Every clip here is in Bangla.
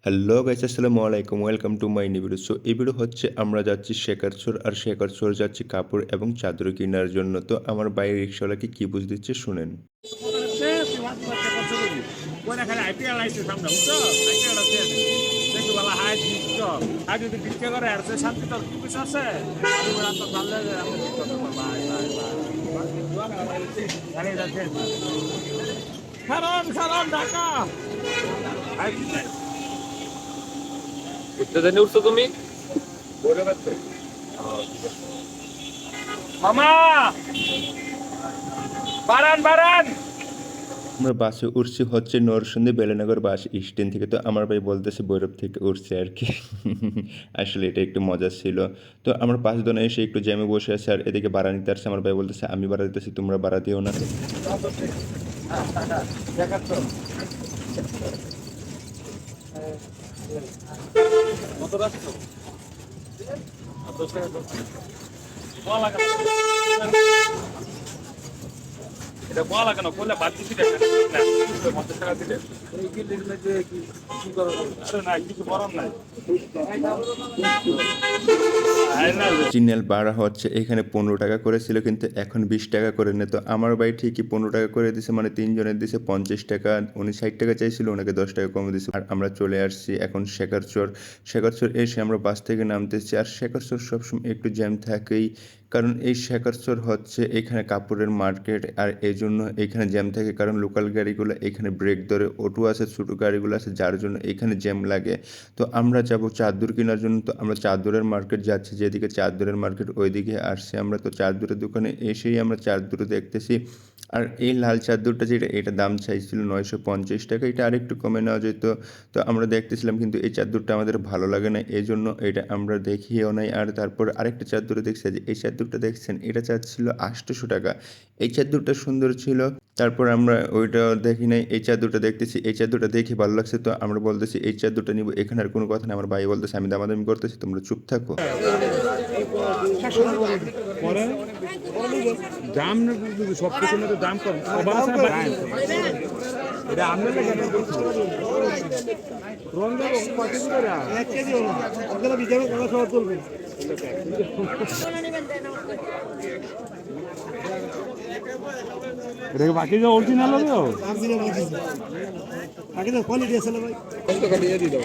হ্যালো গাইস, আসসালামু আলাইকুম, welcome to my new video. So এই ভিডিও হচ্ছে আমরা যাচ্ছি শেখারচর, আর শেখারচর যাচ্ছি কাপড় এবং চাদর কেনার জন্য। তো আমার বাইরের রিক্সাওয়ালাকে কি বুঝ দিচ্ছে শুনেন। ঢাকা উঠতে জানি উঠছো তুমি মামা বারান বারান। আমরা বাসে উঠছি হচ্ছে নরসিংদী বেলেনগর বাস স্ট্যান্ড থেকে। তো আমার ভাই বলতেছে ভৈরব থেকে উঠছে আর কি। আসলে এটা একটু মজা ছিল। তো আমার পাঁচ জনে এসে একটু জ্যামে বসে আছে, আর এদিকে ভাড়া নিতে আসছে। আমার ভাই বলতেছে আমি ভাড়া দিতেছি, তোমরা ভাড়া দিও না। এটা বলা কেন বললে বাদ দিচ্ছি টাকা দিলে না কিছু করার নাই। চিনিয়াল ভাড়া হচ্ছে এখানে 15 টাকা করে ছিল, কিন্তু এখন 20 টাকা করে নেয়। তো আমার ভাই ঠিকই 15 টাকা করে দিছে, মানে তিনজনের দিছে 50 টাকা। উনি 60 টাকা চাইছিল, ওনাকে 10 টাকা কমে দিছে। আর আমরা চলে আসছি এখন শেখারচর। শেখারচর এসে আমরা বাস থেকে নামতেছি। আর শেখারচর সবসময় একটু জ্যাম থাকেই, কারণ এই শেখারচর হচ্ছে এখানে কাপড়ের মার্কেট, আর এই জন্য এখানে জ্যাম থাকে। কারণ লোকাল গাড়িগুলো এখানে ব্রেক ধরে, অটো আছে, ছোটো গাড়িগুলো আছে, যার জন্য এখানে জ্যাম লাগে। তো আমরা যাব চাদর কেনার জন্য। তো আমরা চাদরের মার্কেট যাচ্ছি, যেদিকে চাদরের মার্কেট ওইদিকে আসছি আমরা। তো চাদরের দোকানে এসেই আমরা চাদর দেখতেছি। আর এই লাল চাদরটা যেটা, এটা দাম চাইছিল 950 টাকা, এটা আরেকটু কমে নেওয়া যেত। তো আমরা দেখতেছিলাম, কিন্তু এই চাদরটা আমাদের ভালো লাগে না, এই জন্য এটা আমরা দেখিও নাই। আর তারপর আরেকটা চাদর দেখছি, যে এই চাদরটা দেখছেন, এটা চাচ্ছিল 800 টাকা। এই চাদরটা সুন্দর ছিল। তারপর আমরা ওইটা দেখি নাই, এই চাদরটা দেখতেছি, এই চাদরটা দেখে ভালো লাগছে। তো আমরা বলতেছি এই চাদরটা নিব, এখানে আর কোনো কথা না। আমার ভাই বলতেছে আমি দামাদামি করতেছি, তোমরা চুপ থাকো। দাম সব কিছুর মধ্যে দাম কম এটা আমরা এটা বাকি যে অরিজিনাল হবে আগে তো কোয়ালিটি আছে না ভাই কত টাকা দিয়ে দিও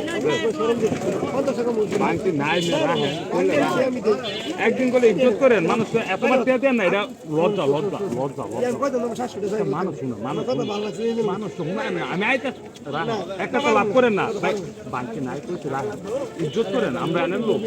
বাকি নাই একদিন করে ইজ্জত করেন মানুষ এতবার তে দেন না, এটা লজ্জা লজ্জা লজ্জা মানুষ শুনো মানুষ মানুষ শুনে না। আমি আইতে একটা লাভ করেন না ভাই বাকি নাই কইছে রাখ ইজ্জত করেন আমরা আনেন লোক।